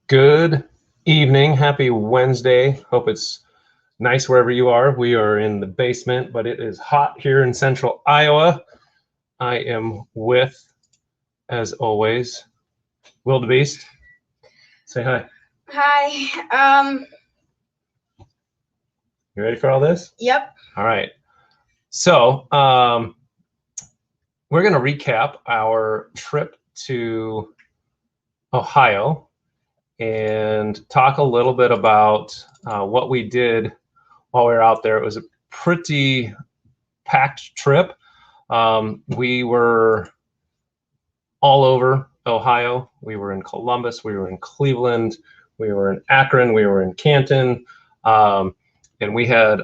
Good evening. Happy Wednesday. Hope it's nice wherever you are. We are in the basement, but it is hot here in central Iowa. I am with, as always, Wildebeest. Say hi. Hi. You ready for all this? Yep. All right. So we're going to recap our trip to Ohio and talk a little bit about what we did while we were out there. It was a pretty packed trip. We were all over Ohio. We were in Columbus, we were in Cleveland, we were in Akron, we were in Canton, and we had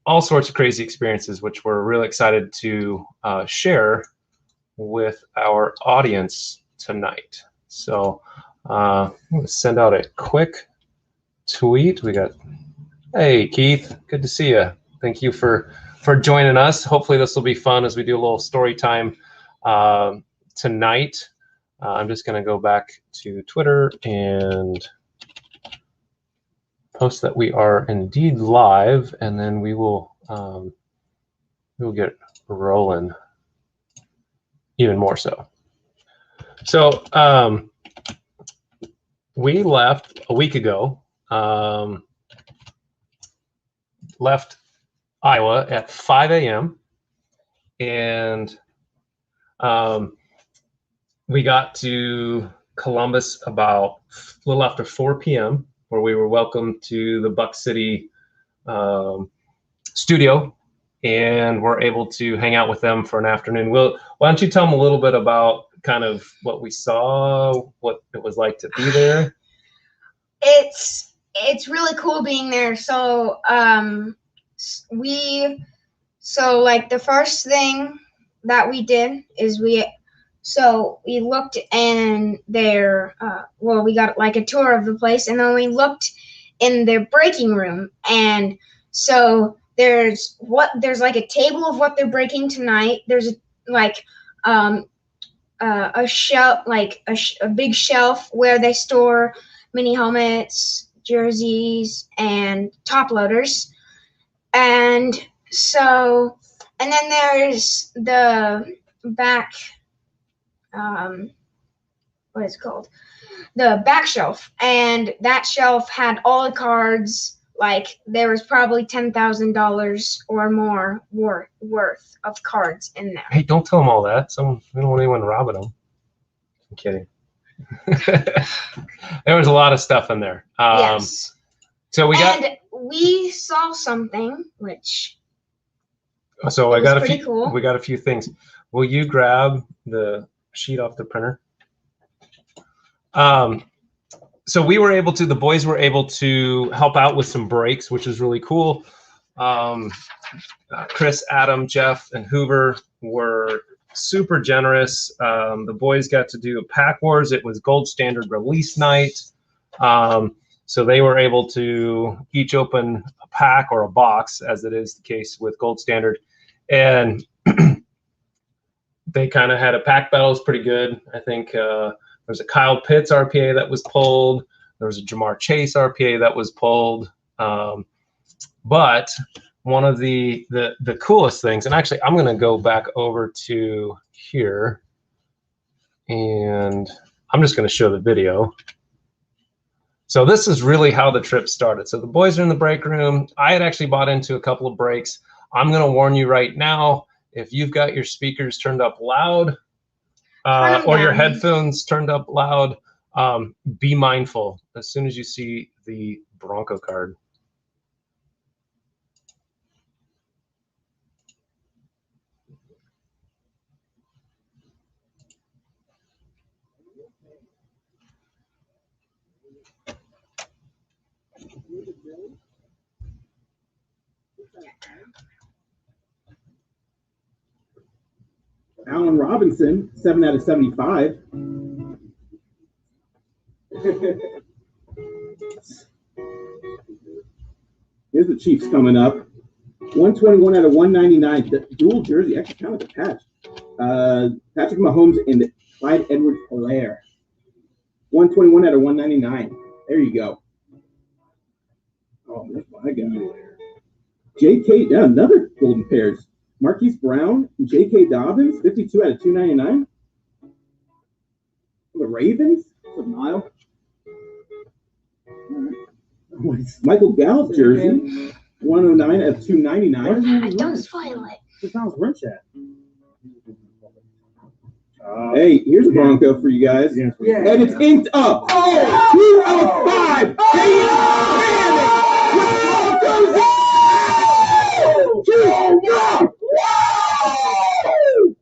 all sorts of crazy experiences, which we're really excited to share with our audience tonight. So I'm going to send out a quick tweet. We got, hey Keith, good to see you. Thank you for joining us. Hopefully this will be fun as we do a little story time tonight. I'm just going to go back to Twitter and post that we are indeed live, and then we will get rolling even more so. So we left a week ago. Left Iowa at 5 a.m. and we got to Columbus about a little after 4 p.m. where we were welcomed to the Buck City studio, and we're able to hang out with them for an afternoon. Will, why don't you tell them a little bit about kind of what we saw, what it was like to be there? It's really cool being there. So like the first thing that we did is we looked in their we got like a tour of the place, and then we looked in their breaking room, and so there's like a table of what they're breaking tonight. There's a shelf, like a big shelf where they store mini helmets, jerseys, and top loaders. And then there's the back, what is it called? The back shelf. And that shelf had all the cards. Like there was probably $10,000 or more worth of cards in there. Hey, don't tell them all that. We don't want anyone robbing them. I'm kidding. There was a lot of stuff in there. Yes. So we saw something which. So we got a few things. Will you grab the sheet off the printer? So the boys were able to help out with some breaks, which is really cool. Chris, Adam, Jeff, and Hoover were super generous. The boys got to do a Pack Wars. It was Gold Standard release night. So they were able to each open a pack or a box, as it is the case with Gold Standard. And they kind of had a pack battle. It was pretty good. I think there's a Kyle Pitts RPA that was pulled. There was a Jamar Chase RPA that was pulled. But one of the coolest things, and actually I'm going to go back over to here, and I'm just going to show the video. So this is really how the trip started. So the boys are in the break room. I had actually bought into a couple of breaks. I'm going to warn you right now, if you've got your speakers turned up loud or your headphones turned up loud, be mindful as soon as you see the Bronco card. Allen Robinson, 7 out of 75. Here's the Chiefs coming up. 121 out of 199. The dual jersey, actually kind of a patch. Patrick Mahomes and Clyde Edwards-Helaire. 121 out of 199. There you go. Oh, that's my guy. J.K. Yeah, another golden pairs. Marquise Brown, J.K. Dobbins, 52 out of 299. The Ravens, for Nile. Michael Gallup jersey, 109 out of 299. Don't spoil it. What sounds rich at? Hey, here's a Bronco for you guys. Yeah. And it's inked up. Oh, 2 out of 5.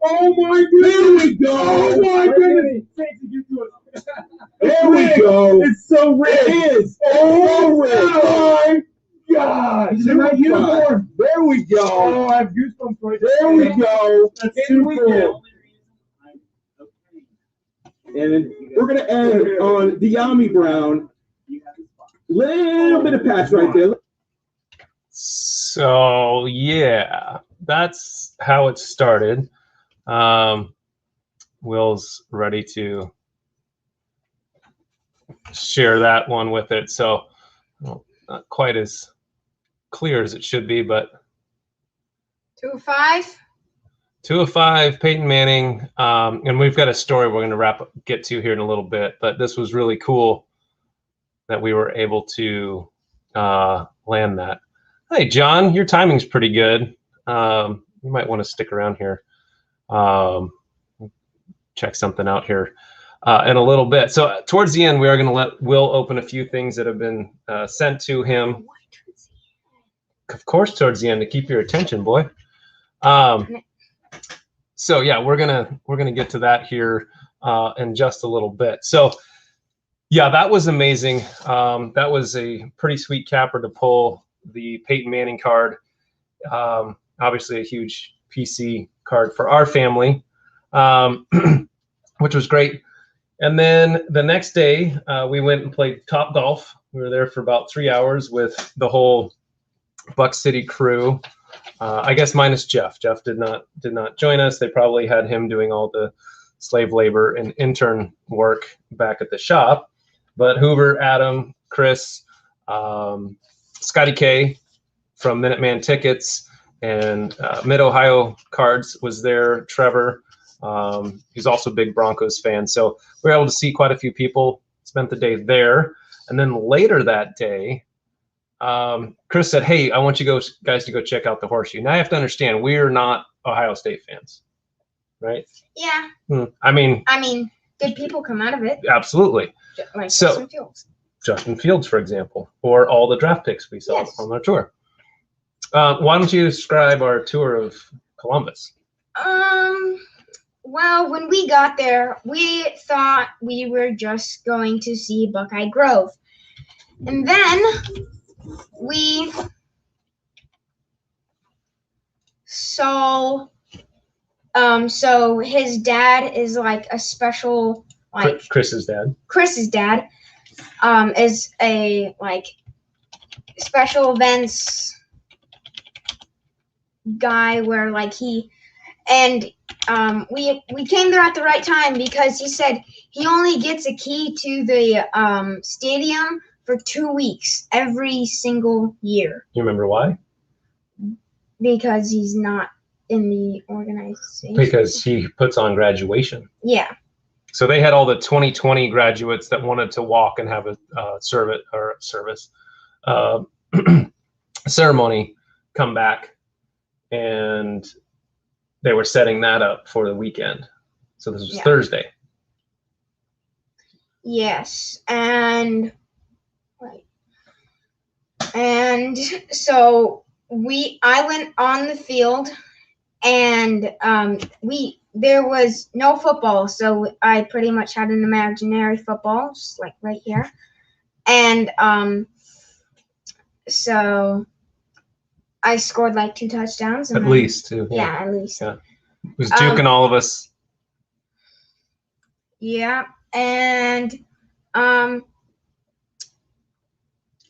Oh my goodness! There we go! Oh my goodness! There we go! It's so rich! It is! Oh my God! It's in my uniform! There we go! Oh, I have goosebumps right There we go! That's too cool. And then we're gonna end on De'Ami Brown. Little bit of patch right there. So yeah, that's how it started. Will's ready to share that one with it. So well, not quite as clear as it should be, but 2 of 5. 2 of 5, Peyton Manning. And we've got a story we're going to get to here in a little bit, but this was really cool that we were able to land that. Hey, John, your timing's pretty good. You might want to stick around here. Check something out here in a little bit. So towards the end, we are going to let Will open a few things that have been sent to him. Of course, towards the end to keep your attention, boy. So yeah, we're gonna get to that here in just a little bit. So yeah, that was amazing. That was a pretty sweet capper to pull the Peyton Manning card. Obviously a huge PC card for our family, which was great. And then the next day, we went and played Top Golf. We were there for about 3 hours with the whole Buck City crew. I guess minus Jeff. Jeff did not join us. They probably had him doing all the slave labor and intern work back at the shop. But Hoover, Adam, Chris, Scotty K from Minuteman Tickets, and Mid-Ohio Cards was there. Trevor, he's also a big Broncos fan. So we were able to see quite a few people, spent the day there. And then later that day, Chris said, hey, I want you guys to go check out the Horseshoe. Now I have to understand, we're not Ohio State fans, right? Yeah. I mean, good people come out of it. Absolutely. Like So- Justin Fields. Justin Fields, for example, or all the draft picks we saw Yes. on our tour. Why don't you describe our tour of Columbus? Well, when we got there, we thought we were just going to see Buckeye Grove. And then we saw, so his dad is like a special, like Chris's dad. Chris's dad, is a like special events guy where like we came there at the right time because he said he only gets a key to the stadium for 2 weeks every single year You remember why? because he's not in the organization. Because he puts on graduation. Yeah. So they had all the 2020 graduates that wanted to walk and have a ceremony come back, and they were setting that up for the weekend. So this was Yeah. Thursday. Yes, and so I went on the field, and there was no football, so I pretty much had an imaginary football, just like right here, and so I scored like 2 touchdowns. And At then- least, too. Yeah, at least. Yeah. He was juking all of us. Yeah, and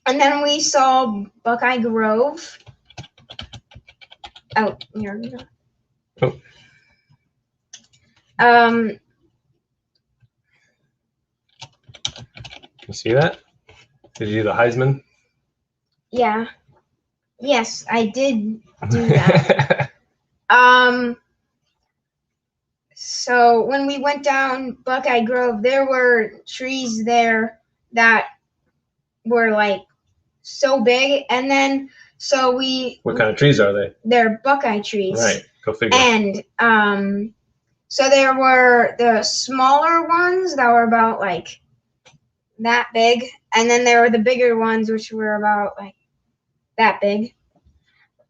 then we saw Buckeye Grove. Oh, here we go. You see that? Did you do the Heisman? Yeah. Yes, I did do that. So when we went down Buckeye Grove, there were trees there that were like so big, and then so What kind of trees are they? they're Buckeye trees. Right. Go figure. And so there were the smaller ones that were about like that big, and then there were the bigger ones which were about like that big.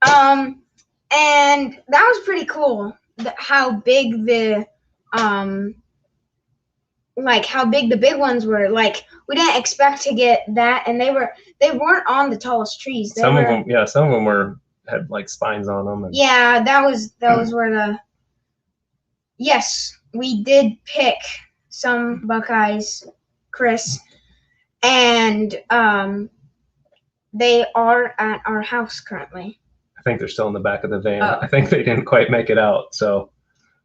And that was pretty cool. How big the how big the big ones were. Like we didn't expect to get that, and they weren't on the tallest trees. Some of them had like spines on them. And... Yeah, those were the. Yes, we did pick some Buckeyes, Chris, and they are at our house currently. I think they're still in the back of the van. Oh. I think they didn't quite make it out. So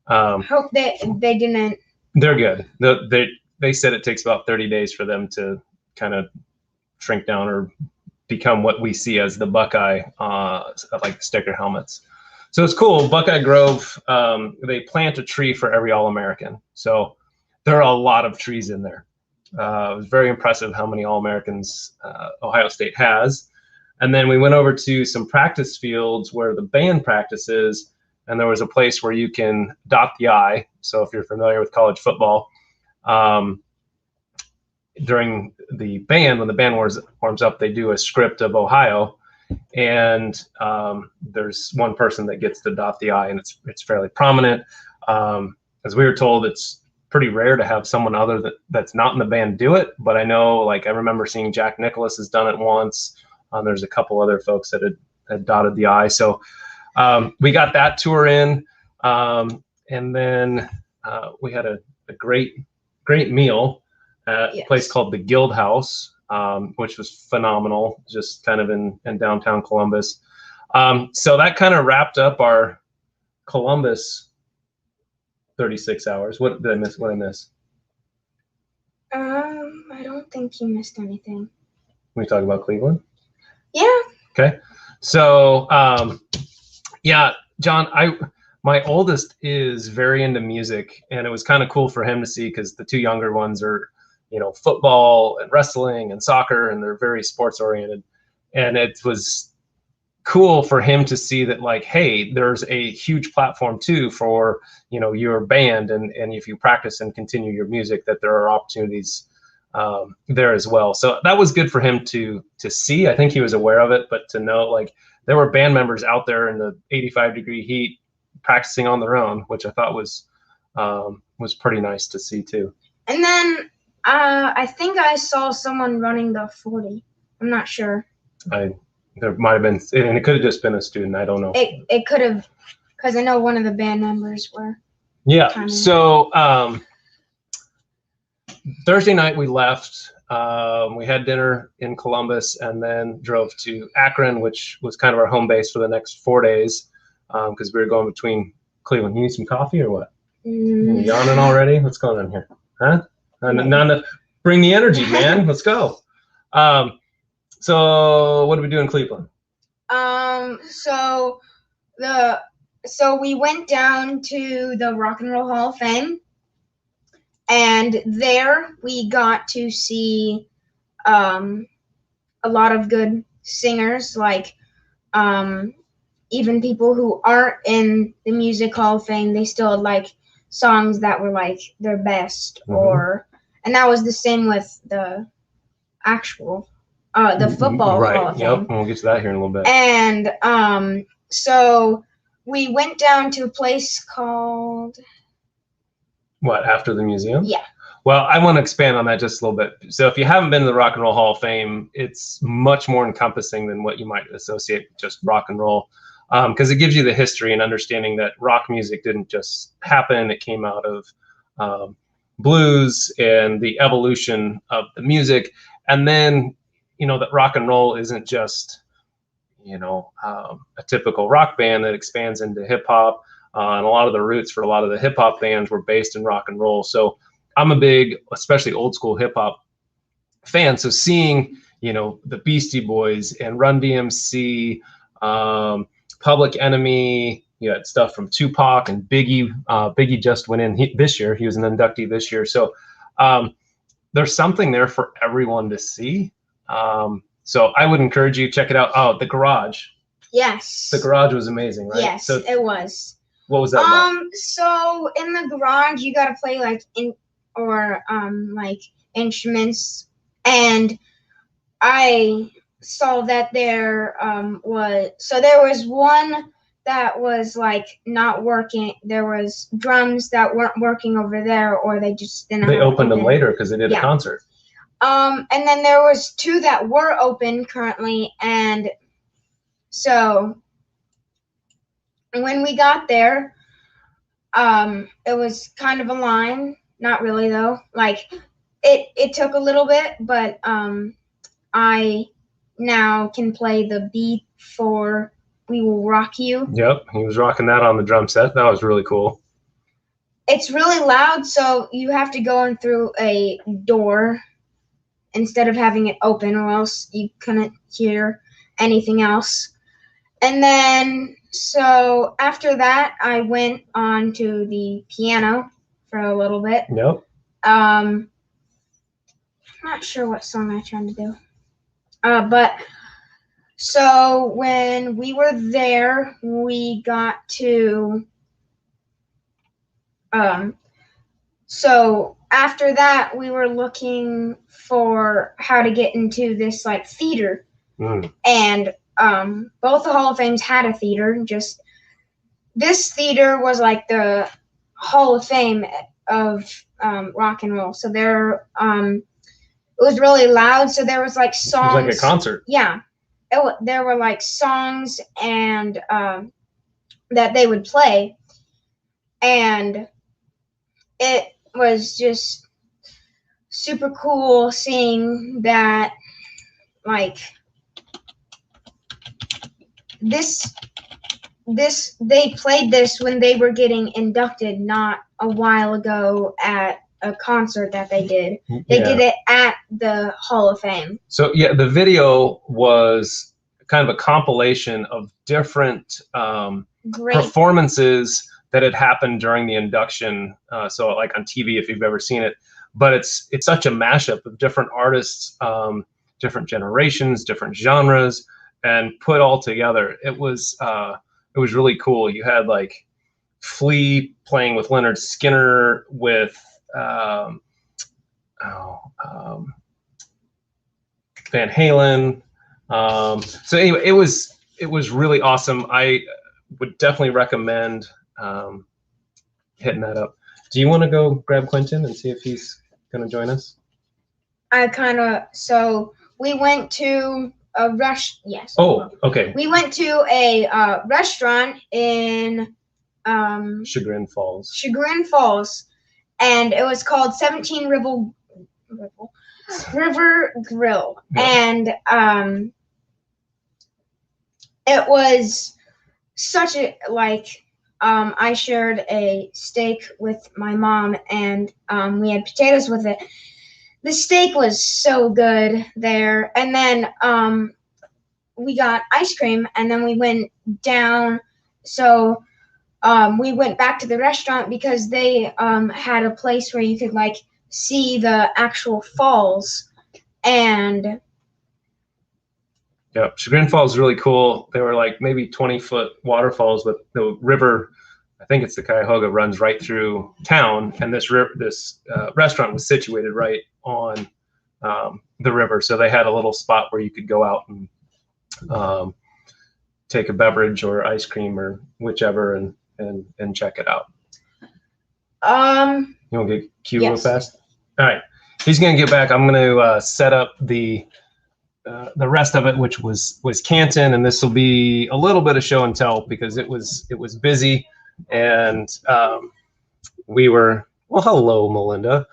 hope they didn't. They're good. They said it takes about 30 days for them to kind of shrink down or become what we see as the Buckeye, like sticker helmets. So it's cool. Buckeye Grove, they plant a tree for every All-American. So there are a lot of trees in there. It was very impressive how many All-Americans Ohio State has. And then we went over to some practice fields where the band practices, and there was a place where you can dot the I. So if you're familiar with college football, during the band, when the band warms up, they do a script of Ohio, and there's one person that gets to dot the I, and it's fairly prominent. As we were told, it's pretty rare to have someone other that's not in the band do it, but I know, like, I remember seeing Jack Nicklaus has done it once. There's a couple other folks that had dotted the I. So we got that tour in, and then we had a great meal at a place called the Guild House, which was phenomenal, just kind of in downtown Columbus. So that kind of wrapped up our Columbus 36 hours. What did I miss? What did I miss? I don't think you missed anything. We talk about Cleveland? Yeah. Okay. So, yeah, John, my oldest is very into music, and it was kind of cool for him to see, because the two younger ones are, football and wrestling and soccer, and they're very sports oriented. And it was cool for him to see that, like, hey, there's a huge platform too for, your band. And if you practice and continue your music, that there are opportunities there as well. So that was good for him to see. I think he was aware of it, but to know, like, there were band members out there in the 85-degree heat practicing on their own, which I thought was pretty nice to see too. And then I think I saw someone running the 40. I'm not sure. There might have been, and it could have just been a student. I don't know. It could have, because I know one of the band members were. Yeah. So Thursday night we left. We had dinner in Columbus and then drove to Akron, which was kind of our home base for the next 4 days, because we were going between Cleveland. You need some coffee or what? You yawning already? What's going on here? Huh? Bring the energy, man. Let's go. So what did we do in Cleveland? So we went down to the Rock and Roll Hall of Fame, and there we got to see a lot of good singers, like even people who aren't in the Music Hall of Fame, they still had like songs that were like their best, and that was the same with the actual the football Hall of Fame. Yep, and we'll get to that here in a little bit. And so we went down to a place called after the museum? Yeah. Well, I want to expand on that just a little bit. So if you haven't been to the Rock and Roll Hall of Fame, it's much more encompassing than what you might associate with just rock and roll, because it gives you the history and understanding that rock music didn't just happen. It came out of blues and the evolution of the music. And then, that rock and roll isn't just, a typical rock band that expands into hip hop. And a lot of the roots for a lot of the hip hop bands were based in rock and roll. So I'm a big, especially old school hip hop fan. So seeing, you know, the Beastie Boys and Run DMC, Public Enemy. You had stuff from Tupac and Biggie. Biggie just went in this year. He was an inductee this year. So there's something there for everyone to see. So I would encourage you, check it out. Oh, The Garage. Yes. The Garage was amazing, right? Yes, So it was. what was that about? So in the garage, you gotta play like like instruments, and I saw that there was one that was like not working. There was drums that weren't working over there, or they just didn't. They opened them later because they did a concert. And then there was two that were open currently, and so when we got there, it was kind of a line. Not really though. Like it took a little bit, but I now can play the beat for "We Will Rock You." Yep, he was rocking that on the drum set. That was really cool. It's really loud, so you have to go in through a door instead of having it open, or else you couldn't hear anything else. And then, so after that, I went on to the piano for a little bit. Yep. I'm not sure what song I tried to do. But so when we were there, we got to, so after that, we were looking for how to get into this like theater. And both the Hall of Fames had a theater. Just this theater was like the Hall of Fame of rock and roll. So there, it was really loud. So there was like songs. It was like a concert. Yeah, there were like songs and that they would play, and it was just super cool seeing that, like, they played this when they were getting inducted, not a while ago at a concert that they did. They did it at the Hall of Fame. So yeah, the video was kind of a compilation of different performances that had happened during the induction. So like on TV, if you've ever seen it, but it's such a mashup of different artists, different generations, different genres, and put all together. It was really cool. You had like Flea playing with Leonard Skinner, with Van Halen. So anyway, it was really awesome. I would definitely recommend hitting that up. Do you want to go grab Quentin and see if he's going to join us? So we went to a yes. Oh, okay. We went to a restaurant in Chagrin Falls. Chagrin Falls, and it was called 17 River Grill. Yeah. And it was such a, like, I shared a steak with my mom, and we had potatoes with it. The steak was so good there. And then we got ice cream, and then we went down. So we went back to the restaurant because they had a place where you could like see the actual falls. And yeah, Chagrin Falls is really cool. They were like maybe 20-foot waterfalls, but the river, I think it's the Cuyahoga, runs right through town, and this restaurant was situated right on the river. So they had a little spot where you could go out and take a beverage or ice cream or whichever, and check it out. You want to get Q real fast? All right, he's gonna get back. I'm gonna set up the rest of it, which was Canton, and this will be a little bit of show and tell because it was busy, and we were, well, hello, Melinda.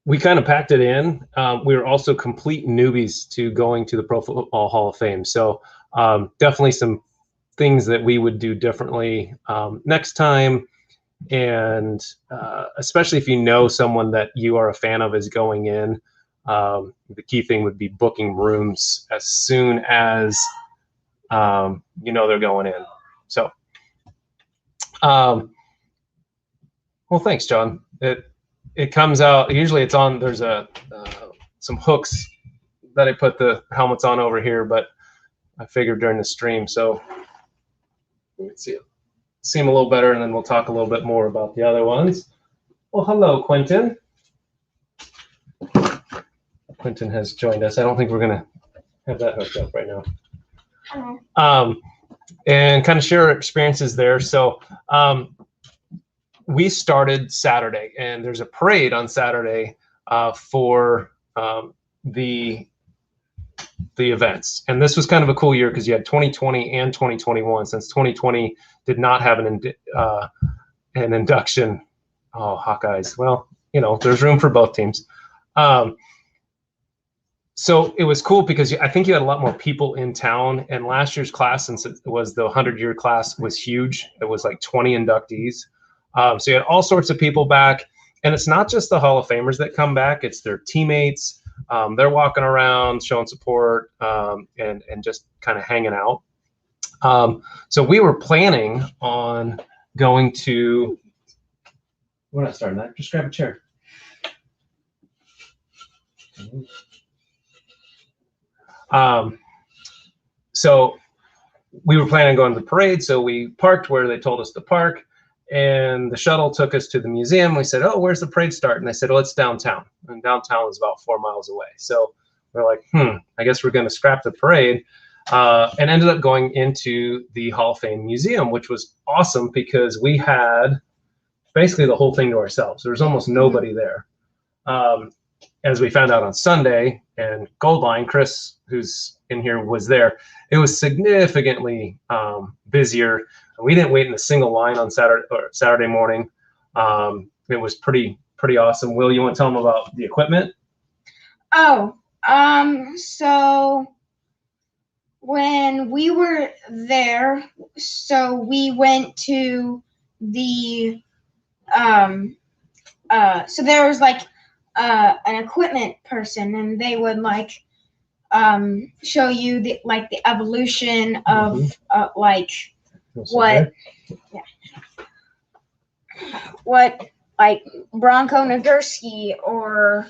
We kind of packed it in. We were also complete newbies to going to the Pro Football Hall of Fame, so definitely some things that we would do differently next time, and especially if you know someone that you are a fan of is going in. The key thing would be booking rooms as soon as you know they're going in. So, well, thanks, John. It comes out, usually it's on, there's some hooks that I put the helmets on over here, but I figured during the stream. So let me see them a little better, and then we'll talk a little bit more about the other ones. Well, hello, Quentin. Quentin has joined us. I don't think we're going to have that hooked up right now. Hello. And kind of share our experiences there. So we started Saturday, and there's a parade on Saturday for the events. And this was kind of a cool year because you had 2020 and 2021, since 2020 did not have an induction. Oh, Hawkeyes. Well, you know, there's room for both teams. So it was cool because I think you had a lot more people in town, and last year's class, since it was the 100-year class, was huge. It was like 20 inductees. So you had all sorts of people back, and it's not just the Hall of Famers that come back, it's their teammates. They're walking around, showing support, and just kind of hanging out. So we were planning on going to, we're not starting that, just grab a chair. So we were planning on going to the parade, so we parked where they told us to park, and the shuttle took us to the museum. We said, oh, where's the parade start? And they said, well, it's downtown. And downtown is about 4 miles away. So we're like, I guess we're going to scrap the parade, and ended up going into the Hall of Fame Museum, which was awesome because we had basically the whole thing to ourselves. There was almost nobody there. As we found out on Sunday, and Goldline, Chris, who's in here, was there, it was significantly busier. We didn't wait in a single line on Saturday morning. It was pretty awesome. Will, you want to tell them about the equipment? Oh, so when we were there, so we went to the so there was like an equipment person, and they would like show you the evolution of like what like Bronco Nagurski or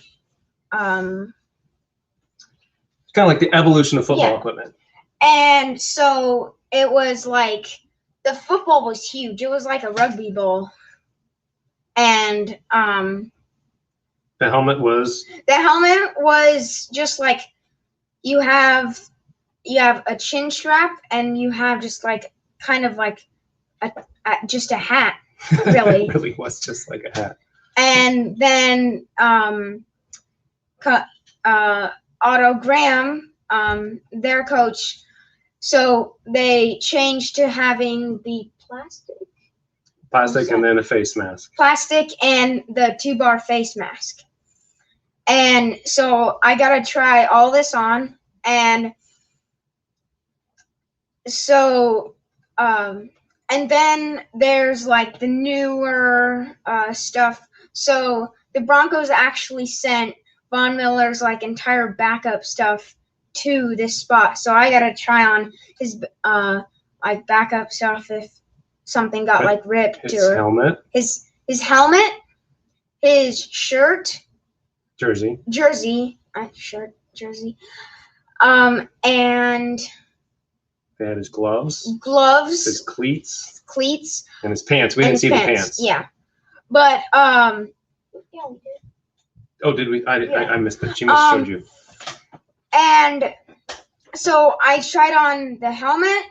It's kind of like the evolution of football equipment. And so it was like the football was huge. It was like a rugby ball. And the helmet was just like you have a chin strap, and you have just like kind of like just a hat, really. It really was just like a hat. And then Otto Graham, their coach, so they changed to having the plastic And then a face mask. Plastic and the 2-bar face mask. And so I got to try all this on. And so, and then there's like the newer stuff. So the Broncos actually sent Von Miller's like entire backup stuff to this spot. So I got to try on his like backup stuff if something got like ripped. His helmet. His helmet, his shirt. Jersey. And they had his gloves. His cleats. And his pants. We didn't see the pants. Yeah. But yeah, we did. Oh, did we? I missed it. She must have showed you. And so I tried on the helmet,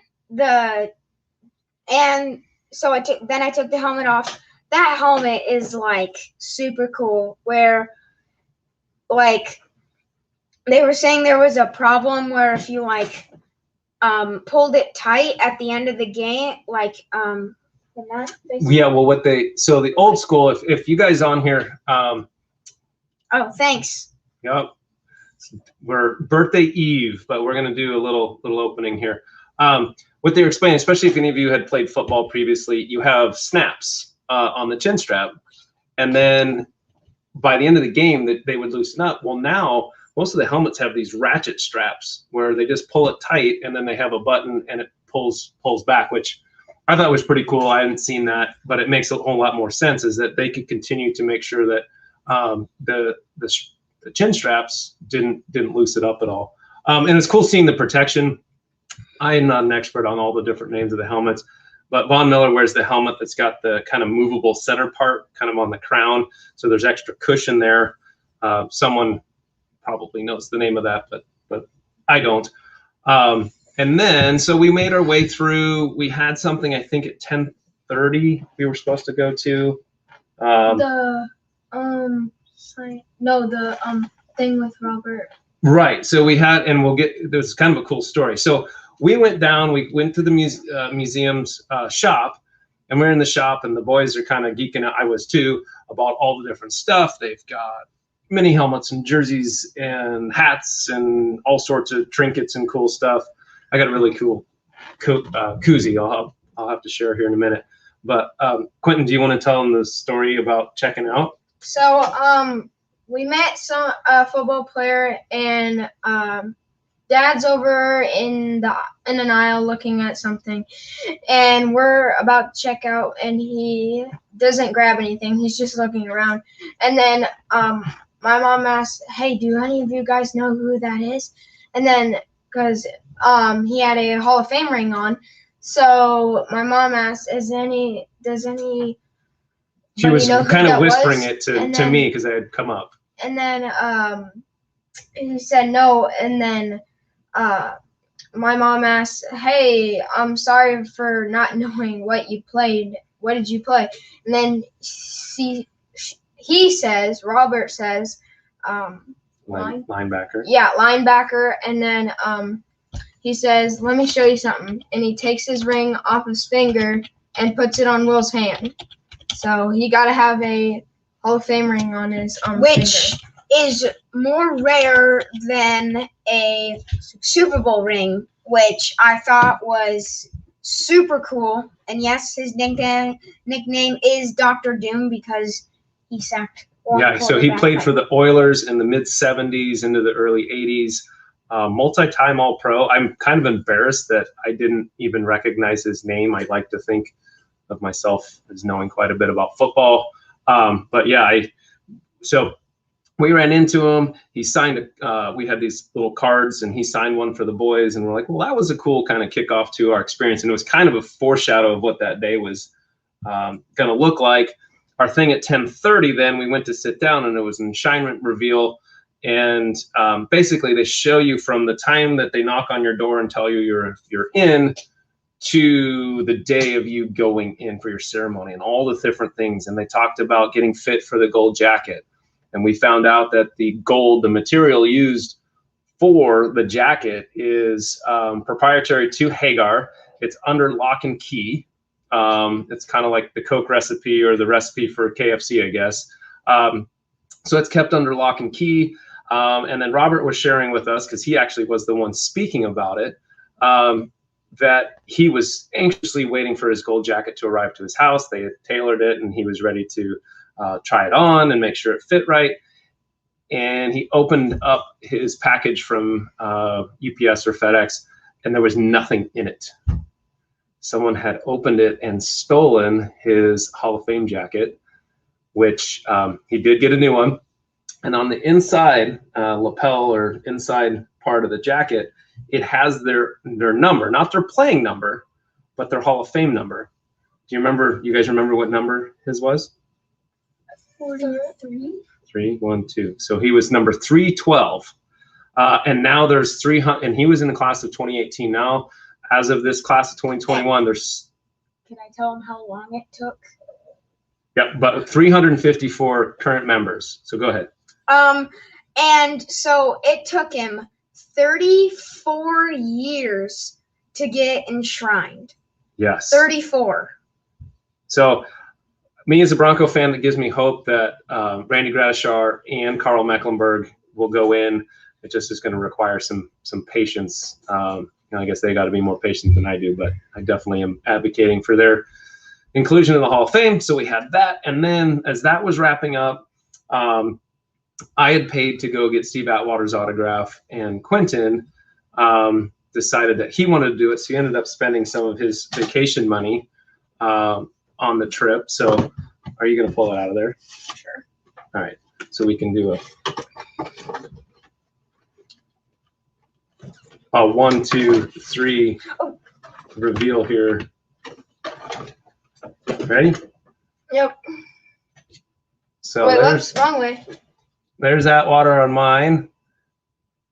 and so I took the helmet off. That helmet is like super cool, where like they were saying there was a problem where if you like pulled it tight at the end of the game, like yeah, well, so the old school, if you guys on here oh, thanks. Yep. We're birthday eve, but we're going to do a little opening here. What they were explaining, especially if any of you had played football previously, you have snaps on the chin strap, and then by the end of the game that they would loosen up. Well, now most of the helmets have these ratchet straps where they just pull it tight and then they have a button and it pulls back, which I thought was pretty cool. I hadn't seen that, but it makes a whole lot more sense, is that they could continue to make sure that the chin straps didn't loose it up at all. And it's cool seeing the protection. I am not an expert on all the different names of the helmets, but Von Miller wears the helmet that's got the kind of movable center part kind of on the crown. So there's extra cushion there. Someone probably knows the name of that, but I don't. And then, so we made our way through. We had something, I think, at 10:30 we were supposed to go to. The thing with Robert. Right. So we had, and we'll get, there's kind of a cool story. So we went to the museum's shop, and we're in the shop, and the boys are kind of geeking out. I was too, about all the different stuff. They've got mini helmets and jerseys and hats and all sorts of trinkets and cool stuff. I got a really cool koozie I'll have to share here in a minute. But Quentin, do you want to tell them the story about checking out? So we met a football player, and Dad's over in an aisle looking at something, and we're about to check out, and he doesn't grab anything. He's just looking around, and then my mom asked, "Hey, do any of you guys know who that is?" And then because he had a Hall of Fame ring on, so my mom asked, does any She was kind of whispering it And to then, me because I had come up. And then he said no. And then my mom asked, "Hey, I'm sorry for not knowing what you played. What did you play?" And then he says, Robert says, Linebacker. Yeah, linebacker. And then he says, "Let me show you something." And he takes his ring off his finger and puts it on Will's hand. So he got to have a Hall of Fame ring on his Which finger. is more rare than a Super Bowl ring, which I thought was super cool. And yes, his nickname is Dr. Doom because he sacked. Yeah, so he played for the Oilers in the mid-'70s into the early '80s. Multi-time All-Pro. I'm kind of embarrassed that I didn't even recognize his name. I like to think of myself as knowing quite a bit about football. But yeah, so we ran into him. He signed we had these little cards, and he signed one for the boys, and we're like, well, that was a cool kind of kickoff to our experience. And it was kind of a foreshadow of what that day was going to look like. Our thing at 10:30, then we went to sit down, and it was an enshrinement reveal. And basically, they show you from the time that they knock on your door and tell you you're in to the day of you going in for your ceremony and all the different things. And they talked about getting fit for the gold jacket. And we found out that the gold, the material used for the jacket, is proprietary to Hagar. It's under lock and key. It's kind of like the Coke recipe or the recipe for KFC, I guess. So it's kept under lock and key. And then Robert was sharing with us, because he actually was the one speaking about it, that he was anxiously waiting for his gold jacket to arrive to his house. They had tailored it, and he was ready to try it on and make sure it fit right. And he opened up his package from UPS or FedEx, and there was nothing in it. Someone had opened it and stolen his Hall of Fame jacket, which he did get a new one. And on the inside lapel or inside part of the jacket, it has their number, not their playing number, but their Hall of Fame number. Do you guys remember what number his was? 43. 312. So he was number 312. And now there's 300, and he was in the class of 2018. Now, as of this class of 2021, there's. Can I tell him how long it took? Yeah, but 354 current members. So go ahead. And so it took him 34 years to get enshrined. Yes. 34. So me as a Bronco fan, that gives me hope that Randy Gradishar and Carl Mecklenburg will go in. It just is going to require some patience. I guess they got to be more patient than I do, but I definitely am advocating for their inclusion in the Hall of Fame. So we had that. And then as that was wrapping up, I had paid to go get Steve Atwater's autograph, and Quentin decided that he wanted to do it, so he ended up spending some of his vacation money on the trip. So are you going to pull it out of there? Sure. All right, so we can do a 1, 2, 3 reveal here. Ready? Yep. So Wait, there's whoops, wrong way. there's Atwater on mine,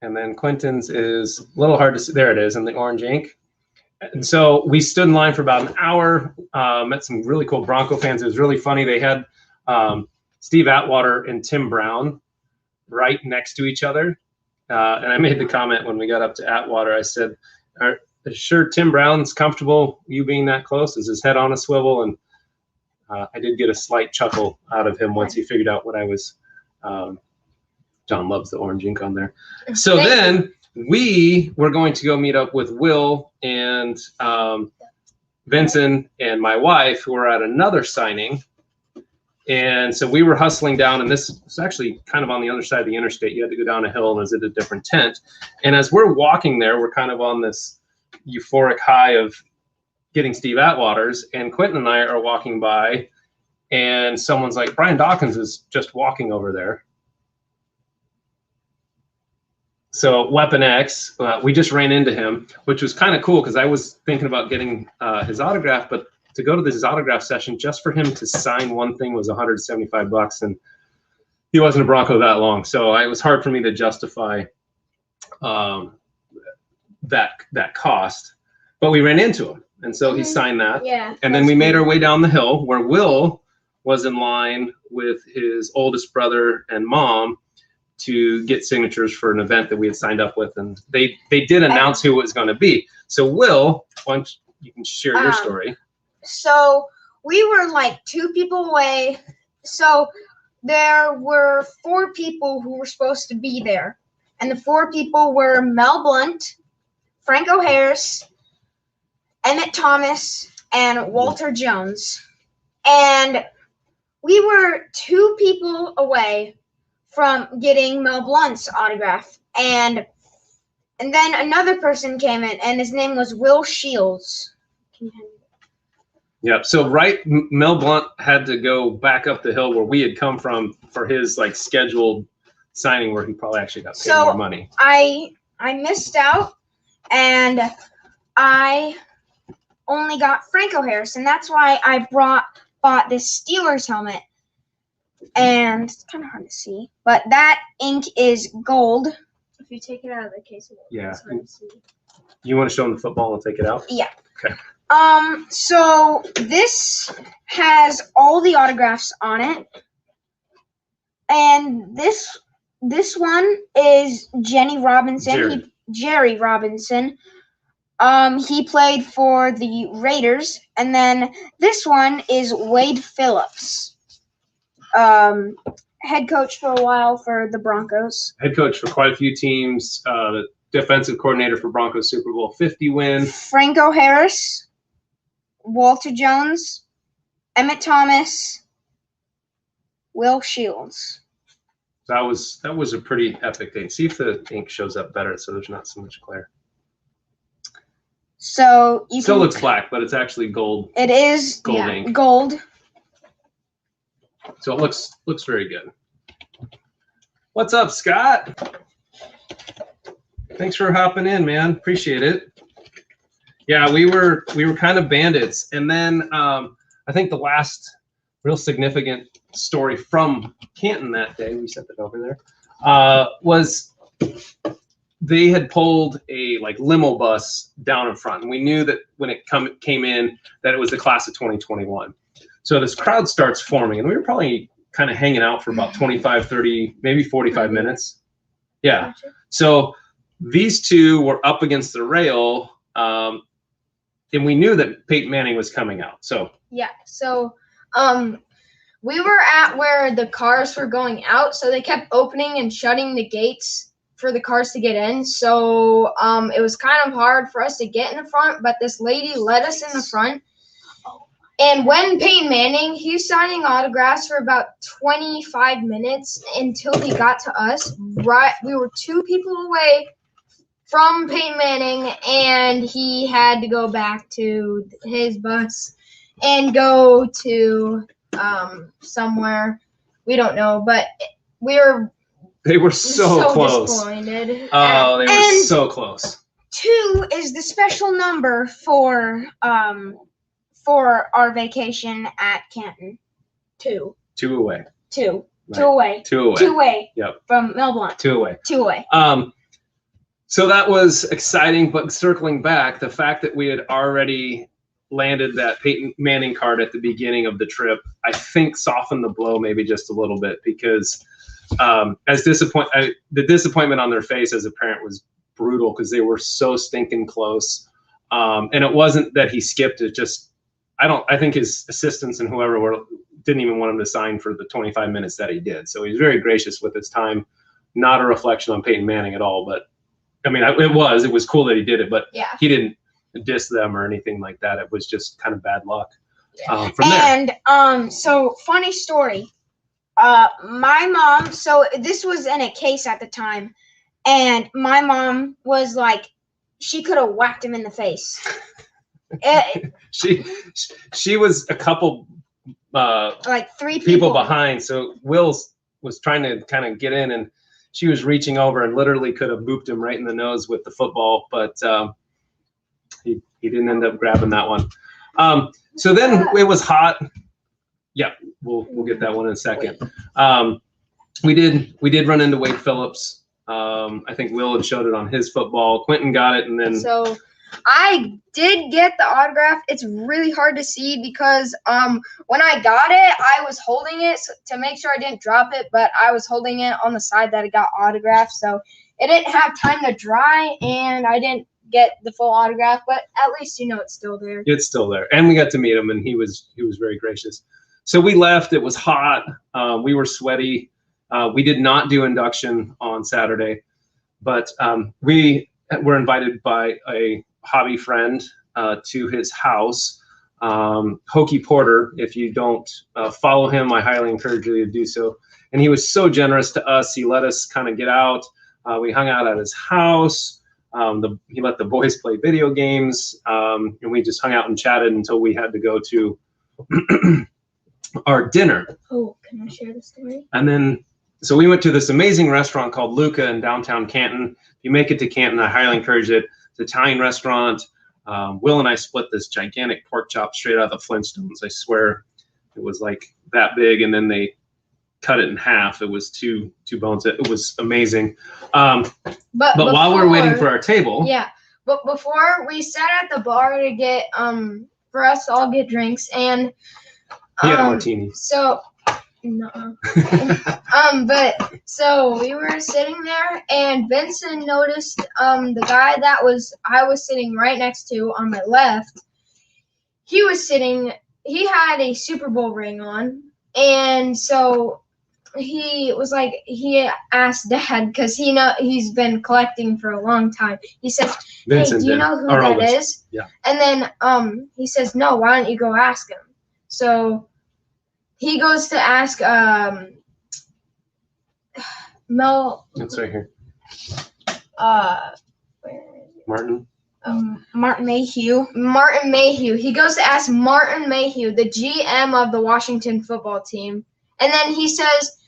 and then Quentin's is a little hard to see. There it is in the orange ink. And so we stood in line for about an hour, met some really cool Bronco fans. It was really funny. They had Steve Atwater and Tim Brown right next to each other. And I made the comment when we got up to Atwater, I said, "Are sure Tim Brown's comfortable you being that close? Is his head on a swivel?" And I did get a slight chuckle out of him once he figured out what I was. John loves the orange ink on there. So then we were going to go meet up with Will and Vincent and my wife, who were at another signing. And so we were hustling down, and this was actually kind of on the other side of the interstate. You had to go down a hill, and it was at a different tent. And as we're walking there, we're kind of on this euphoric high of getting Steve Atwater's, and Quentin and I are walking by, and someone's like, "Brian Dawkins is just walking over there." So Weapon X, we just ran into him, which was kind of cool because I was thinking about getting his autograph, but to go to this autograph session just for him to sign one thing was $175, and he wasn't a Bronco that long, so it was hard for me to justify that cost. But we ran into him, and so he signed that. Yeah. And then we made our way down the hill where Will was in line with his oldest brother and mom to get signatures for an event that we had signed up with, and they did announce who it was going to be. So Will, why don't you can share your story. So we were like 2 people away. So there were 4 people who were supposed to be there, and the 4 people were Mel Blount, Franco Harris, Emmett Thomas, and Walter Jones. And we were 2 people away from getting Mel Blount's autograph. And then another person came in, and his name was Will Shields. Can you hand me that? Yep. So Mel Blount had to go back up the hill where we had come from for his like scheduled signing, where he probably actually got paid more money. I missed out, and I only got Franco Harris, and that's why I bought this Steelers helmet. And it's kind of hard to see, but that ink is gold. If you take it out of the case, it's hard to see. You want to show them the football and take it out? Yeah. Okay. So this has all the autographs on it, and this one is Jerry Robinson. He played for the Raiders, and then this one is Wade Phillips. Head coach for a while for the Broncos. Head coach for quite a few teams. The defensive coordinator for Broncos Super Bowl 50 win. Franco Harris, Walter Jones, Emmett Thomas, Will Shields. That was a pretty epic thing. See if the ink shows up better, so there's not so much glare. So you still looks black, but it's actually gold. It is gold ink. Gold. So it looks very good. What's up, Scott? Thanks for hopping in, man. Appreciate it. Yeah, we were kind of bandits, and then I think the last real significant story from Canton that day, we set that over there, was they had pulled a like limo bus down in front, and we knew that when it came in that it was the class of 2021. So this crowd starts forming, and we were probably kind of hanging out for about 25, 30, maybe 45 minutes. Yeah. So these 2 were up against the rail, and we knew that Peyton Manning was coming out. So yeah. So we were at where the cars were going out, so they kept opening and shutting the gates for the cars to get in. So it was kind of hard for us to get in the front, but this lady led us in the front. And when Peyton Manning, he was signing autographs for about 25 minutes until he got to us. Right, we were 2 people away from Peyton Manning, and he had to go back to his bus and go to somewhere. We don't know, but They were so close. disappointed. Oh, they were And- so close. 2 is the special number for our vacation at Canton. 2. 2 away. 2. Right. 2 away. 2 away. 2 away. Yep. From Mel Blount. 2 away. 2 away. So that was exciting, but circling back, the fact that we had already landed that Peyton Manning card at the beginning of the trip, I think softened the blow maybe just a little bit, because the disappointment on their face as a parent was brutal, because they were so stinking close. And it wasn't that he skipped it, just I think his assistants and whoever didn't even want him to sign for the 25 minutes that he did. So he's very gracious with his time. Not a reflection on Peyton Manning at all, but I mean, it was cool that he did it, but Yeah. he didn't diss them or anything like that. It was just kind of bad luck. Yeah. From there. And so funny story. My mom, so this was in a case at the time, and my mom was like, she could have whacked him in the face. She was a couple Like 3 people behind, so Wills was trying to kind of get in, and she was reaching over and literally could have booped him right in the nose with the football, but he didn't end up grabbing that one. So then it was hot. Yeah, we'll get that one in a second. We did run into Wade Phillips. I think Will had showed it on his football. Quentin got it, and then So I did get the autograph. It's really hard to see because when I got it, I was holding it to make sure I didn't drop it, but I was holding it on the side that it got autographed. So it didn't have time to dry, and I didn't get the full autograph, but at least it's still there. it's still there, and we got to meet him, and he was very gracious. So we left. It was hot. We were sweaty. We did not do induction on Saturday, but we were invited by a hobby friend to his house, Hokey Porter. If you don't follow him, I highly encourage you to do so. And he was so generous to us. He let us kind of get out. We hung out at his house. He let the boys play video games, and we just hung out and chatted until we had to go to our dinner. Oh, can I share the story? And then, so we went to this amazing restaurant called Luca in downtown Canton. If you make it to Canton, I highly encourage it. It's an Italian restaurant. Will and I split this gigantic pork chop straight out of the Flintstones. I swear it was like that big, and then they cut it in half. It was two bones. It was amazing. But while we're waiting for our table, Yeah, but before we sat at the bar to get for us to all get drinks, and he had a martini. So no. But so we were sitting there, and Vincent noticed the guy that I was sitting right next to on my left. He had a Super Bowl ring on, and so he was like, he asked Dad, because he's been collecting for a long time. He says, "Hey, Vincent do you did. know who Our that oldest. is?" Yeah. And then he says, "No, why don't you go ask him?" So he goes to ask Mel. It's right here. Where is it? Martin. Martin Mayhew. Martin Mayhew. He goes to ask Martin Mayhew, the GM of the Washington football team, and then he says,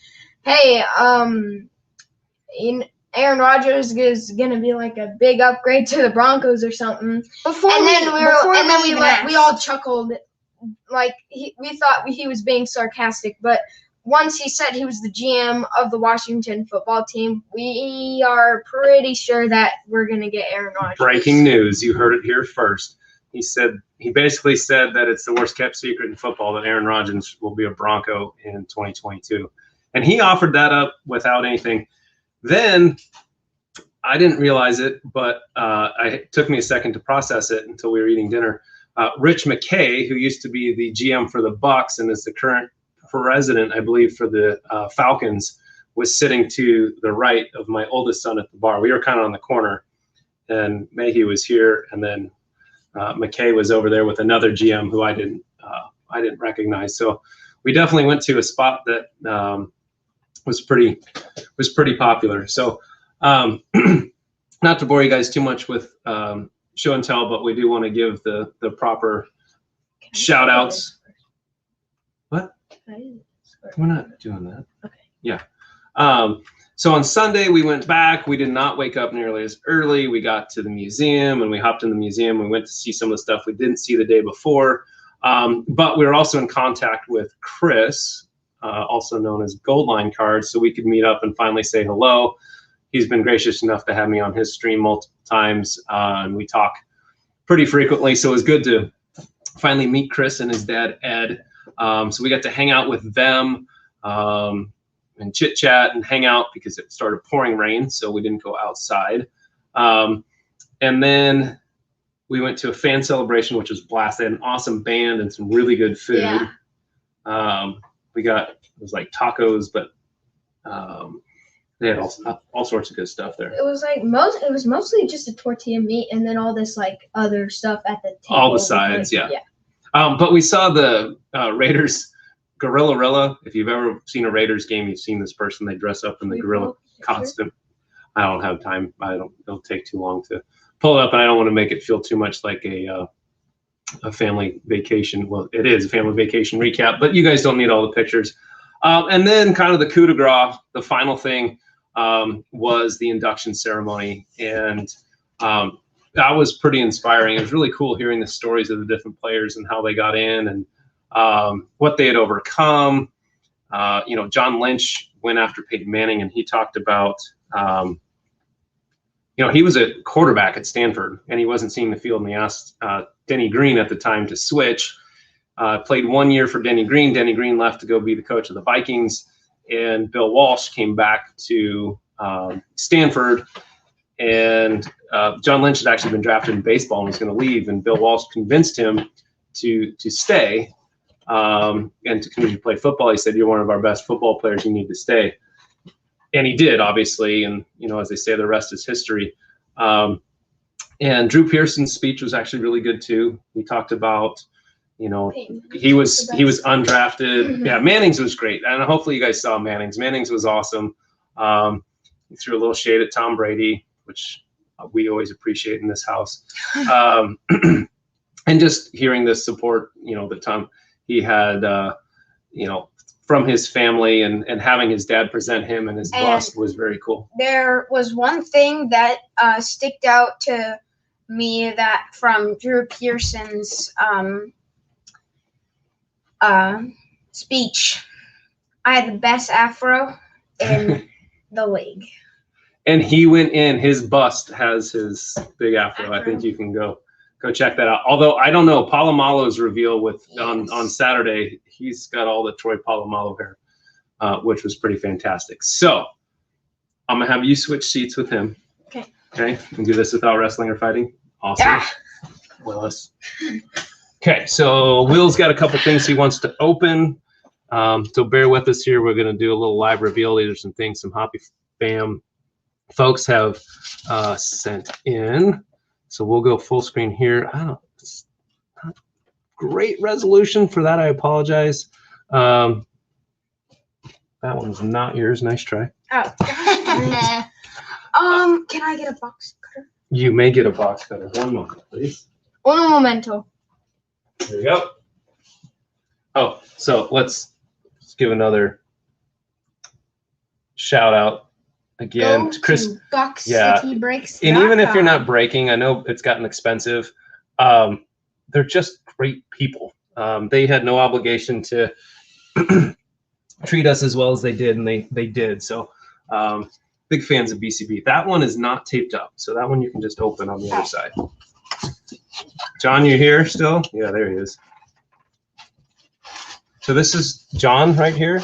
"Hey, Aaron Rodgers is gonna be like a big upgrade to the Broncos or something." We all chuckled, like we thought he was being sarcastic, but once he said he was the GM of the Washington football team, we are pretty sure that we're gonna get Aaron Rodgers. Breaking news. You heard it here first. He basically said that it's the worst kept secret in football that Aaron Rodgers will be a Bronco in 2022. And he offered that up without anything. Then I didn't realize it, but it took me a second to process it until we were eating dinner. Rich McKay, who used to be the GM for the Bucs and is the current president, I believe, for the Falcons, was sitting to the right of my oldest son at the bar. We were kind of on the corner, and Mayhew was here, and then McKay was over there with another GM who I didn't I didn't recognize. So we definitely went to a spot that was pretty popular. So not to bore you guys too much with show and tell, but we do want to give the proper shout outs. What? We're not doing that. Okay. Yeah. So on Sunday we went back. We did not wake up nearly as early. We got to the museum and we hopped in the museum. We went to see some of the stuff we didn't see the day before. But we were also in contact with Chris, also known as Goldline Cards, so we could meet up and finally say hello. He's been gracious enough to have me on his stream multiple times, and we talk pretty frequently. So it was good to finally meet Chris and his dad, Ed. So we got to hang out with them and chit chat and hang out because it started pouring rain, so we didn't go outside. And then we went to a fan celebration, which was a blast. They had an awesome band and some really good food. Yeah. We got, it was like tacos, but they had all sorts of good stuff there. It was like it was mostly just a tortilla meat and then all this like other stuff at the table. All the sides, like, yeah. But we saw the Raiders Gorilla. If you've ever seen a Raiders game, you've seen this person. They dress up in the gorilla costume. I don't have time. It'll take too long to pull it up, and I don't want to make it feel too much like a family vacation. Well, it is a family vacation recap, but you guys don't need all the pictures. And then kind of the coup de grace, the final thing was the induction ceremony. And that was pretty inspiring. It was really cool hearing the stories of the different players and how they got in and what they had overcome. John Lynch went after Peyton Manning, and he talked about, he was a quarterback at Stanford, and he wasn't seeing the field, and he asked Denny Green at the time to switch. Played 1 year for Denny Green. Denny Green left to go be the coach of the Vikings, and Bill Walsh came back to Stanford. And John Lynch had actually been drafted in baseball and was going to leave, and Bill Walsh convinced him to stay and to continue to play football. He said, "You're one of our best football players. You need to stay." And he did, obviously. And as they say, the rest is history. And Drew Pearson's speech was actually really good too. He talked about, he was undrafted. Mm-hmm. Yeah, Manning's was great, and hopefully you guys saw Manning's. Manning's was awesome. He threw a little shade at Tom Brady, which we always appreciate in this house. And just hearing the support, that Tom he had, from his family and having his dad present him and his bust was very cool. There was one thing that sticked out to me that from Drew Pearson's speech. I had the best afro in the league. And he went in. His bust has his big afro. I think you can go check that out. Although I don't know, Polamalu's reveal on Saturday, he's got all the Troy Polamalu hair, which was pretty fantastic. So I'm gonna have you switch seats with him. Okay. Okay. And do this without wrestling or fighting. Awesome. Yeah. Willis. Okay. So Will's got a couple things he wants to open. So bear with us here. We're gonna do a little live reveal. These are some things some Hoppy Fam folks have sent in. So we'll go full screen here. It's not great resolution for that. I apologize. That one's not yours. Nice try. Oh. Can I get a box cutter? You may get a box cutter. One moment, please. Uno momento. There you go. Oh, so let's give another shout out again Go to Chris. to Buck Yeah. City Breaks. And even if you're not breaking, I know it's gotten expensive. They're just great people. They had no obligation to treat us as well as they did, and they did. So big fans of BCB. That one is not taped up, so that one you can just open on the other side. John, you here still? Yeah, there he is. So this is John right here.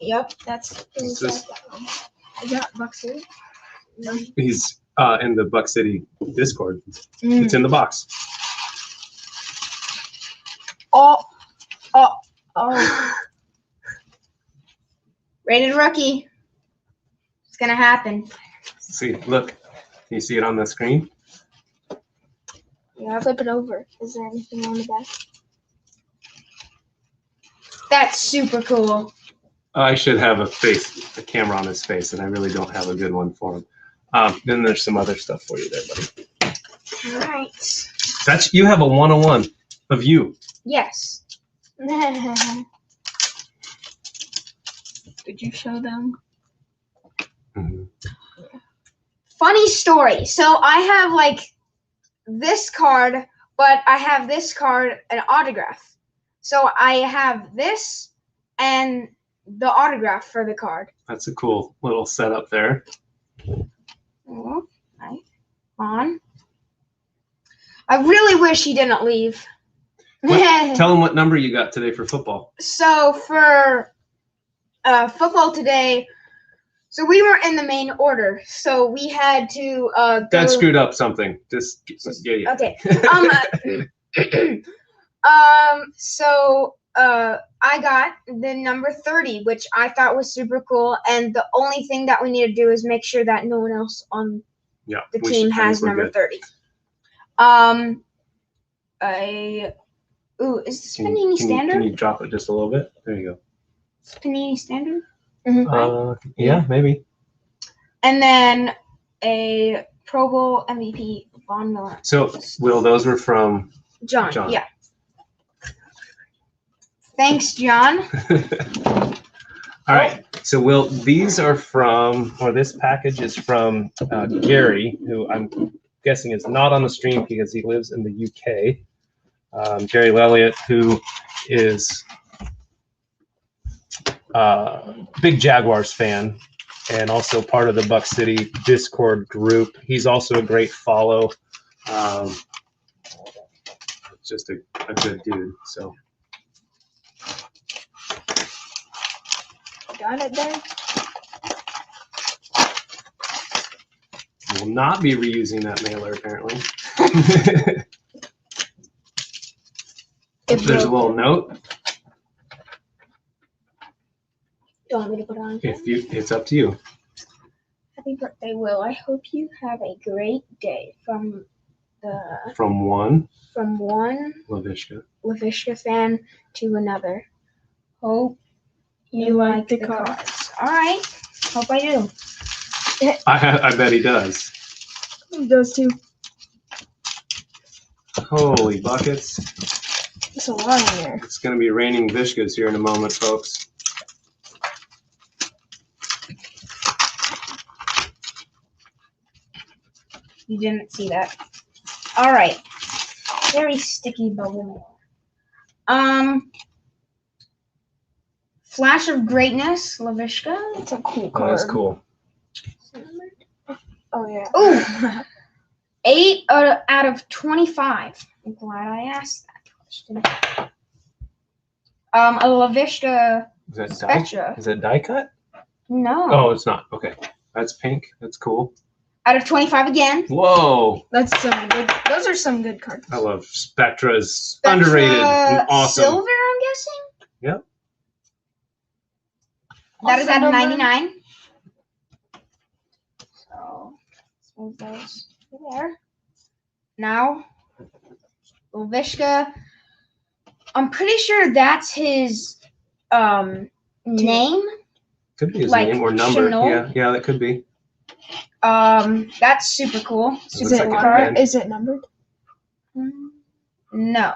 Yep, that's This is- Yeah, Buck City. He's in the Buck City Discord. Mm. It's in the box. oh. Rated rookie. It's gonna happen. See, look. Can you see it on the screen? Yeah, flip it over. Is there anything on the back? That's super cool. I should have a camera on his face, and I really don't have a good one for him. Then there's some other stuff for you there, buddy. All right. You have a 101 of you. Yes. Did you show them? Mhm. Funny story. So I have like this card, but I have this card an autograph. So I have this and the autograph for the card. That's a cool little setup there. Oh, right. On. I really wish he didn't leave. Tell him what number you got today for football. So for football today, so we were in the main order. So we had to go. Dad screwed up something. Just yeah. Okay. So I got the number 30, which I thought was super cool. And the only thing that we need to do is make sure that no one else on Yeah. the we team should- I has think we're number good. 30. Is this Panini Standard? Can you drop it just a little bit? There you Is Panini Standard? go. Yeah, maybe. And then a Pro Bowl MVP, Von Miller. So, Will, those were from John. John. Yeah. Thanks, John. All right. So, Will, these are from, or this package is from Gary, who I'm guessing is not on the stream because he lives in the UK. Gary Lelliott, who is a big Jaguars fan and also part of the Buck City Discord group. He's also a great follow. Just a good dude. So. Got it there? Will not be reusing that mailer, apparently. There's a little note. Do you want me to put it on? It's up to you. Happy birthday, Will. I hope you have a great day. From From one one Lavishka. LaVishka fan to another. Hope You like the cards. All right. Hope I do. I bet he does. He does too. Holy buckets. There's a lot in there. It's going to be raining Vishkas here in a moment, folks. You didn't see that. All right. Very sticky bubble. Flash of Greatness, LaVishka. It's a cool Oh, card. that's cool. Oh yeah. Ooh. 8 out of 25. I'm glad I asked that question. A LaVishka Is that die? Spectra. Is that die cut? No. Oh, it's not. Okay. That's pink. That's cool. Out of 25 again. Whoa. That's some good. Those are some good cards. I love Spectra's Spectra underrated and awesome. Silver, I'm guessing. Yep. That is out of Also 99. So, let's move those to there. Now, LaVishka. I'm pretty sure that's his name. Could be his Like name or number. Chanel? Yeah, that could be. That's super cool. It Is looks it like a card? pen. Is it numbered? No.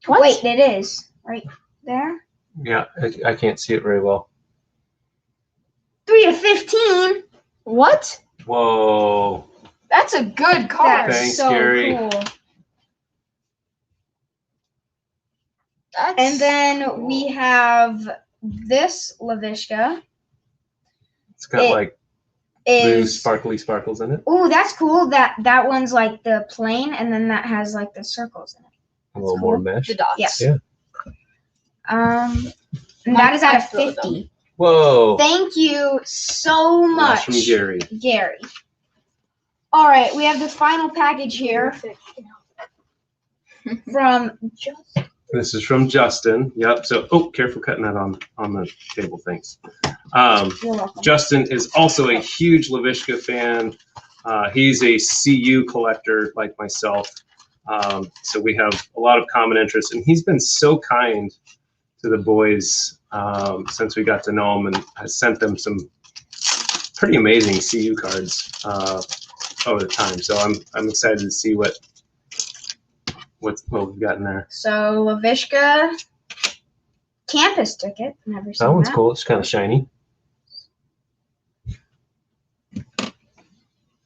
What? Wait, it is right there. Yeah, I can't see it very well. 3 of 15. What? Whoa. That's a good card. That's Thanks, so Gary. cool. That's, And then we have this LaVishka. It's got It like blue Is sparkly sparkles in it. oh, that's cool. That one's like the plain, and then that has like the circles in it. A little more mesh. the dots. Yes. Yeah. And that is out of 50. Whoa. Thank you so That's much, from Gary. Gary. All right, we have the final package here from This is from Justin. Yep. So, careful cutting that on the table. Thanks. You're welcome. Justin is also a huge LaVishka fan. He's a CU collector like myself. So we have a lot of common interests, and he's been so kind to the boys since we got to know them, and I sent them some pretty amazing CU cards over the time. So I'm excited to see what we've got in there. So Lavishka campus ticket. Never seen That one's cool. It's kind of shiny.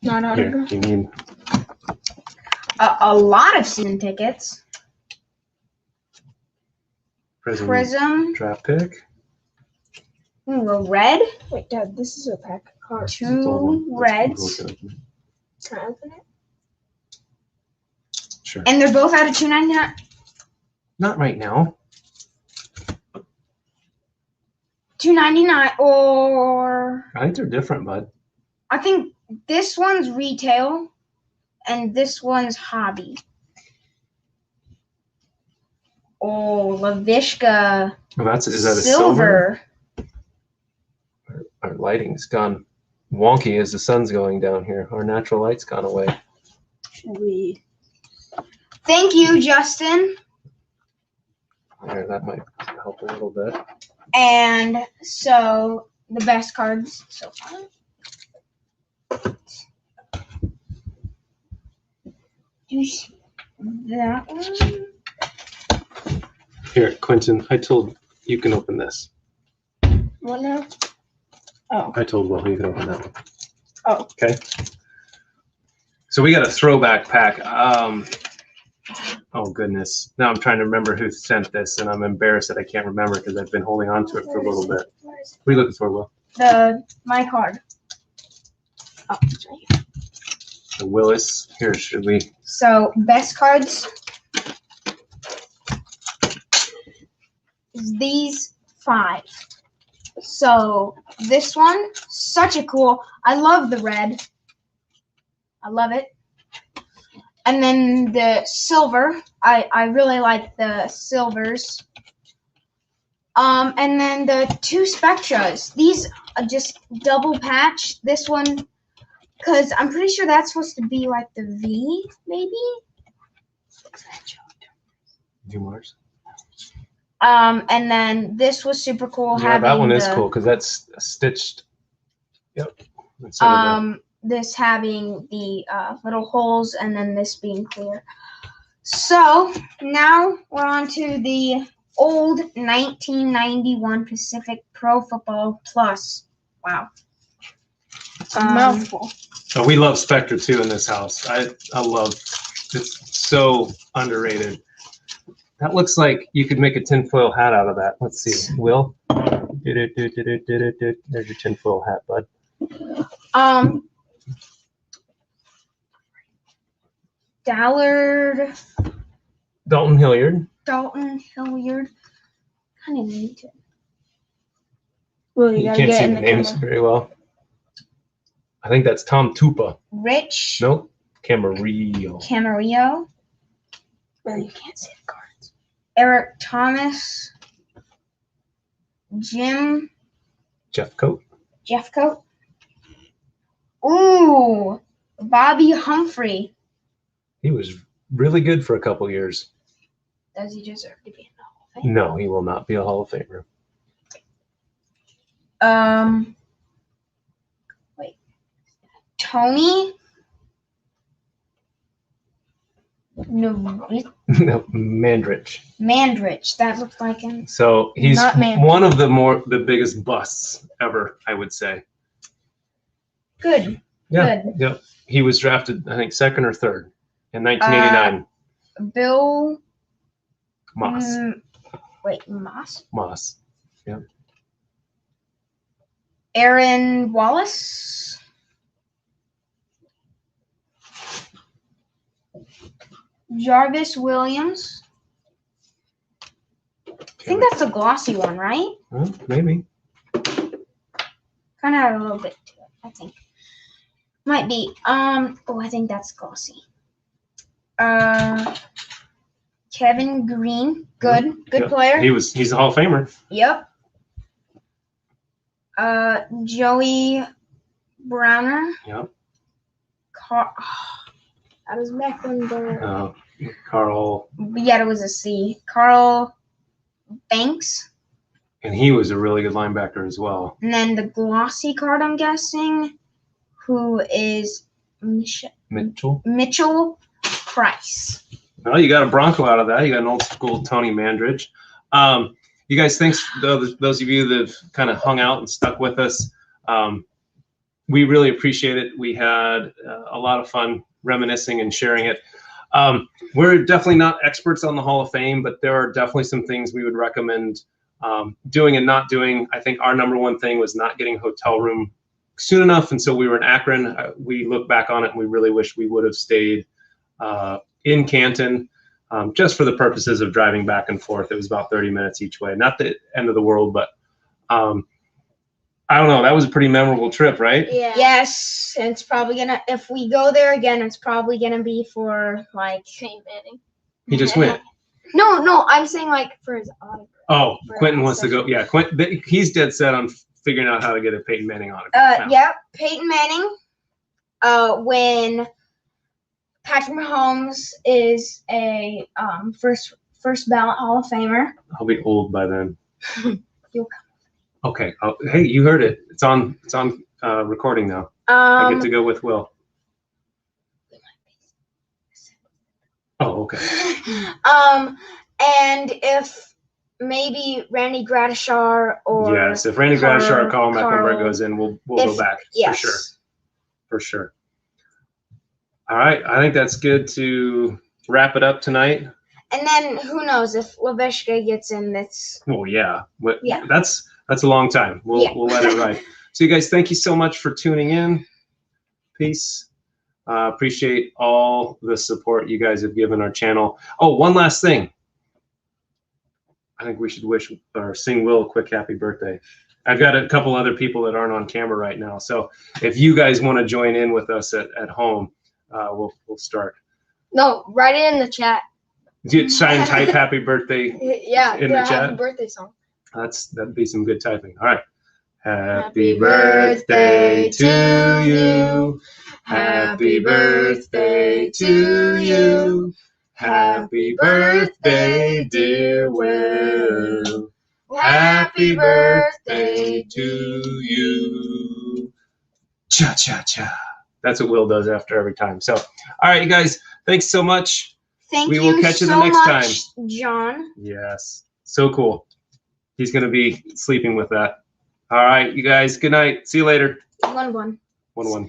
Not Here, autographed. you need A lot of season tickets. Prism. draft pick. Ooh, a red. Wait, Dad, this is a pack of cards. It's an old Two one. reds. Can I open it? Sure. And they're both out of $2.99. Not right now. $2.99 or I think they're different, bud. I think this one's retail and this one's hobby. Oh, Lavishka Oh, is that a silver? silver. Our lighting's gone wonky as the sun's going down here. Our natural light's gone away. Thank you, Justin. There, that might help a little bit. And so the best cards so far. Do you see that one? Here, Quentin, I told you can open this. What now? I told Will you can open that one. Oh. Okay. So we got a throwback pack. Oh goodness. Now I'm trying to remember who sent this, and I'm embarrassed that I can't remember because I've been holding on to it for a little bit. What are you looking for, Will? My card. Oh, it's right here. The Willis. Here, should we? So best cards. These 5. So this one, such a cool. I love the red. I love it. And then the silver. I really like the silvers. And then the 2 Spectras. These are just double patch. This one, because I'm pretty sure that's supposed to be like the V, maybe? Dumars. And then this was super cool. Yeah, that one is the, cool because that's stitched. Yep. That's sort of This having the little holes and then this being clear. So now we're on to the old 1991 Pacific Pro Football Plus. Wow. It's a mouthful. Oh, we love Spectre too in this house. I love it's so underrated. That looks like you could make a tinfoil hat out of that. Let's see. Will? There's your tinfoil hat, bud. Dallard. Dalton Hilliard. Dalton Hilliard. Kind of need to. Well, You gotta can't get see in the the names camera. very well. I think that's Tom Tupa. Rich. Nope. Camarillo. Camarillo. Well, you can't see the cards. Eric Thomas. Jim Jeff Coat. Jeffcoat. Ooh, Bobby Humphrey. He was really good for a couple years. Does he deserve to be in the Hall of Fame? No, he will not be a Hall of Famer. Wait. Tony? No, No, Mandrich. Mandrich. That looked like him. So he's Not Mandrich. one of the biggest busts ever, I would say. Good. Yeah. Good. Yep. He was drafted, I think, 2nd or 3rd in 1989. Bill. Moss. Wait, Moss? Moss. Aaron Wallace. Jarvis Williams. I think that's a glossy one, right? Well, maybe. Kind of had a little bit to it, I think. Might be. I think that's glossy. Kevin Green. Good Yep. player. He's a Hall of Famer. Yep. Joey Browner. Yep. That was Mecklenburg. Carl. Yeah, it was a C. Carl Banks. And he was a really good linebacker as well. And then the glossy card, I'm guessing, who is Mitchell. Price. Well, you got a Bronco out of that. You got an old school Tony Mandridge. You guys, thanks those of you that have kind of hung out and stuck with us. We really appreciate it. We had a lot of fun reminiscing and sharing it. We're definitely not experts on the Hall of Fame, but there are definitely some things we would recommend doing and not doing. I think our number one thing was not getting a hotel room soon enough, and so we were in Akron. We look back on it and we really wish we would have stayed in Canton, just for the purposes of driving back and forth. It was about 30 minutes each way. Not the end of the world, but I don't know. That was a pretty memorable trip, right? Yeah. Yes, and it's probably gonna. If we go there again, it's probably gonna be for like. Peyton Manning. He just went. No, I'm saying like for his autograph. Oh, Quentin wants to go. Yeah, he's dead set on figuring out how to get a Peyton Manning autograph. now. Yeah, Peyton Manning. When Patrick Mahomes is a first ballot Hall of Famer. I'll be old by then. You'll Okay. Hey, you heard it. It's on recording now. I get to go with Will. Oh, okay. And if maybe Randy Gradishar or Yes, if Randy Gradishar or Carl Mecklenburg Carl- goes in, we'll go back yes. for sure. All right, I think that's good to wrap it up tonight. And then who knows if Lavishka gets in? That's Well, yeah, Yeah. that's a long time. We'll let it ride. So, you guys, thank you so much for tuning in. Peace. Appreciate all the support you guys have given our channel. Oh, one last thing. I think we should wish or sing Will a quick happy birthday. I've got a couple other people that aren't on camera right now. So if you guys want to join in with us at home, we'll start. No, write it in the chat. Try and type happy birthday. Yeah, In the happy chat? birthday song. That'd be some good typing. All right. Happy birthday to you. Happy birthday to you. Happy birthday, dear Will. Happy birthday to you. Cha cha cha. That's what Will does after every time. So, all right, you guys, thanks so much. thank We you will catch you the so next much, John. Yes, so cool. He's going to be sleeping with that. All right, you guys, good night. See you later. 1-1. 1-1.